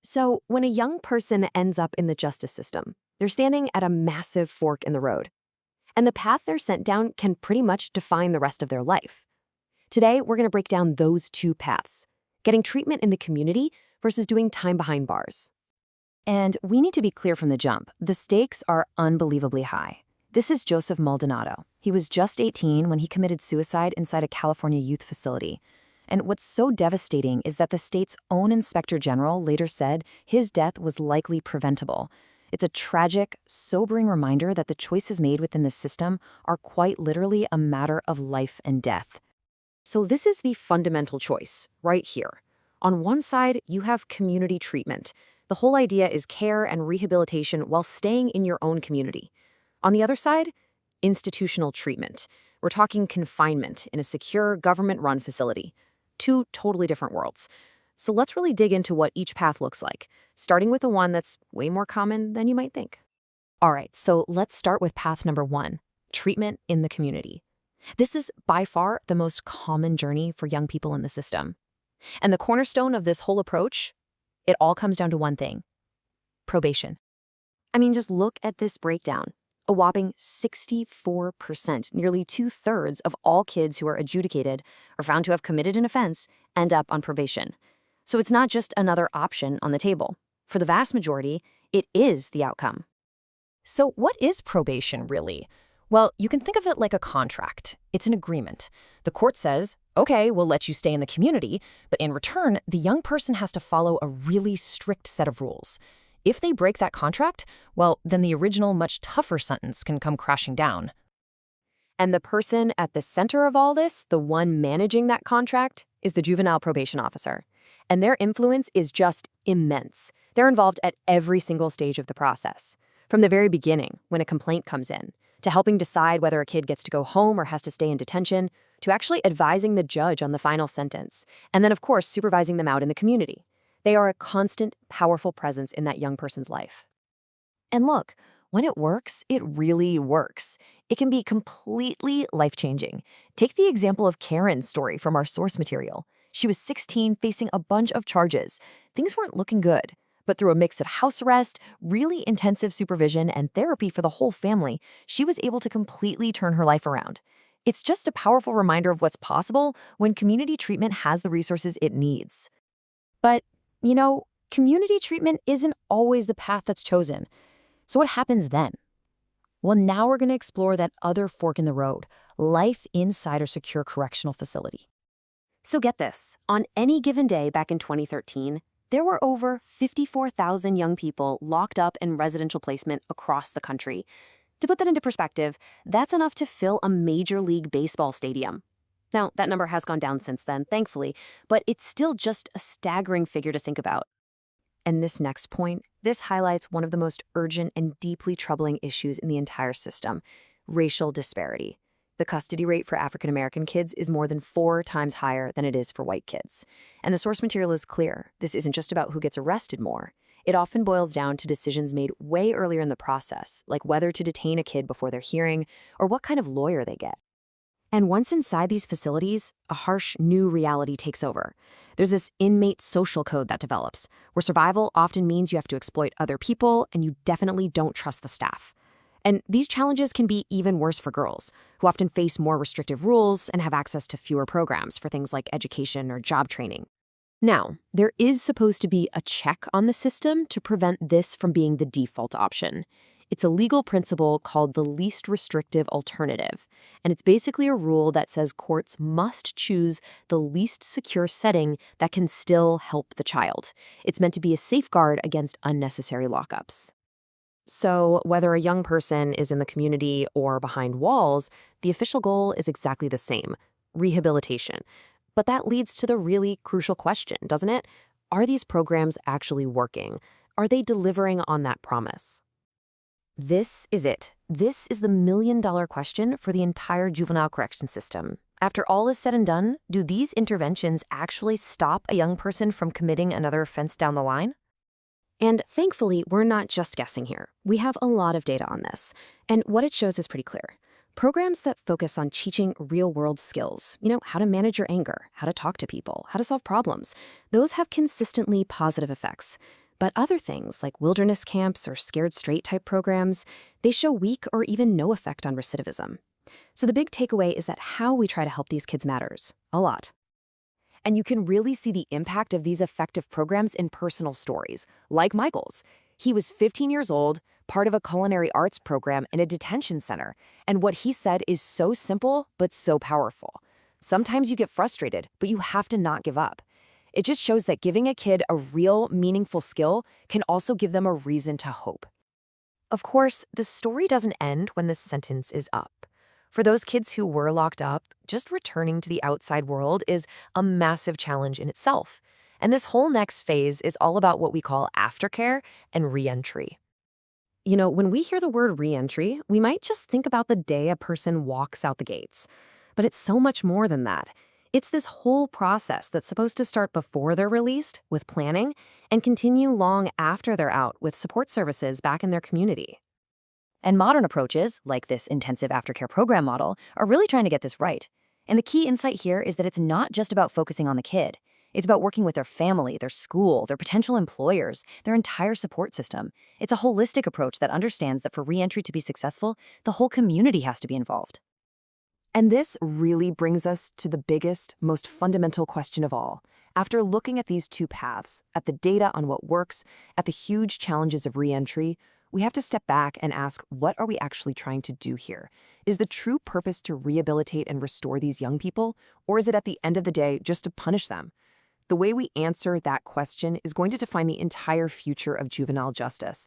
So, when a young person ends up in the justice system, they're standing at a massive fork in the road. And the path they're sent down can pretty much define the rest of their life. Today, we're going to break down those two paths, getting treatment in the community versus doing time behind bars. And we need to be clear from the jump, the stakes are unbelievably high. This is Joseph Maldonado. He was just 18 when he committed suicide inside a California youth facility. And what's so devastating is that the state's own inspector general later said his death was likely preventable. It's a tragic, sobering reminder that the choices made within the system are quite literally a matter of life and death. So this is the fundamental choice, right here. On one side, you have community treatment. The whole idea is care and rehabilitation while staying in your own community. On the other side, institutional treatment. We're talking confinement in a secure, government-run facility. Two totally different worlds. So let's really dig into what each path looks like, starting with the one that's way more common than you might think. All right, so let's start with path number one, treatment in the community. This is by far the most common journey for young people in the system. And the cornerstone of this whole approach, it all comes down to one thing, probation. I mean, just look at this breakdown. A whopping 64%, nearly 2/3 of all kids who are adjudicated or found to have committed an offense, end up on probation. So it's not just another option on the table. For the vast majority, it is the outcome. So what is probation really? Well, you can think of it like a contract. It's an agreement. The court says, okay, we'll let you stay in the community, but in return, the young person has to follow a really strict set of rules. If they break that contract, well, then the original, much tougher sentence can come crashing down. And the person at the center of all this, the one managing that contract, is the juvenile probation officer. And their influence is just immense. They're involved at every single stage of the process. From the very beginning, when a complaint comes in, to helping decide whether a kid gets to go home or has to stay in detention, to actually advising the judge on the final sentence, and then, of course, supervising them out in the community. They are a constant, powerful presence in that young person's life. And look, when it works, it really works. It can be completely life-changing. Take the example of Karen's story from our source material. She was 16, facing a bunch of charges. Things weren't looking good. But through a mix of house arrest, really intensive supervision, and therapy for the whole family, she was able to completely turn her life around. It's just a powerful reminder of what's possible when community treatment has the resources it needs. But community treatment isn't always the path that's chosen. So what happens then? Well, now we're going to explore that other fork in the road, life inside a secure correctional facility. So get this, on any given day back in 2013, there were over 54,000 young people locked up in residential placement across the country. To put that into perspective, that's enough to fill a Major League Baseball stadium. Now, that number has gone down since then, thankfully, but it's still just a staggering figure to think about. And this next point, this highlights one of the most urgent and deeply troubling issues in the entire system, racial disparity. The custody rate for African American kids is more than 4 times higher than it is for white kids. And the source material is clear. This isn't just about who gets arrested more. It often boils down to decisions made way earlier in the process, like whether to detain a kid before their hearing or what kind of lawyer they get. And once inside these facilities, a harsh new reality takes over. There's this inmate social code that develops, where survival often means you have to exploit other people and you definitely don't trust the staff. And these challenges can be even worse for girls, who often face more restrictive rules and have access to fewer programs for things like education or job training. Now, there is supposed to be a check on the system to prevent this from being the default option. It's a legal principle called the least restrictive alternative, and it's basically a rule that says courts must choose the least secure setting that can still help the child. It's meant to be a safeguard against unnecessary lockups. So whether a young person is in the community or behind walls, the official goal is exactly the same, rehabilitation. But that leads to the really crucial question, doesn't it? Are these programs actually working? Are they delivering on that promise? This is it. This is the million-dollar question for the entire juvenile correction system. After all is said and done, do these interventions actually stop a young person from committing another offense down the line? And thankfully, we're not just guessing here. We have a lot of data on this, and what it shows is pretty clear. Programs that focus on teaching real-world skills, how to manage your anger, how to talk to people, how to solve problems, those have consistently positive effects. But other things, like wilderness camps or scared straight type programs, they show weak or even no effect on recidivism. So the big takeaway is that how we try to help these kids matters a lot. And you can really see the impact of these effective programs in personal stories, like Michael's. He was 15 years old, part of a culinary arts program in a detention center, and what he said is so simple but so powerful. Sometimes you get frustrated, but you have to not give up. It just shows that giving a kid a real, meaningful skill can also give them a reason to hope. Of course, the story doesn't end when the sentence is up. For those kids who were locked up, just returning to the outside world is a massive challenge in itself. And this whole next phase is all about what we call aftercare and reentry. You know, when we hear the word reentry, we might just think about the day a person walks out the gates. But it's so much more than that. It's this whole process that's supposed to start before they're released, with planning, and continue long after they're out with support services back in their community. And modern approaches, like this intensive aftercare program model, are really trying to get this right. And the key insight here is that it's not just about focusing on the kid. It's about working with their family, their school, their potential employers, their entire support system. It's a holistic approach that understands that for reentry to be successful, the whole community has to be involved. And this really brings us to the biggest, most fundamental question of all. After looking at these two paths, at the data on what works, at the huge challenges of reentry, we have to step back and ask, what are we actually trying to do here? Is the true purpose to rehabilitate and restore these young people, or is it at the end of the day just to punish them? The way we answer that question is going to define the entire future of juvenile justice.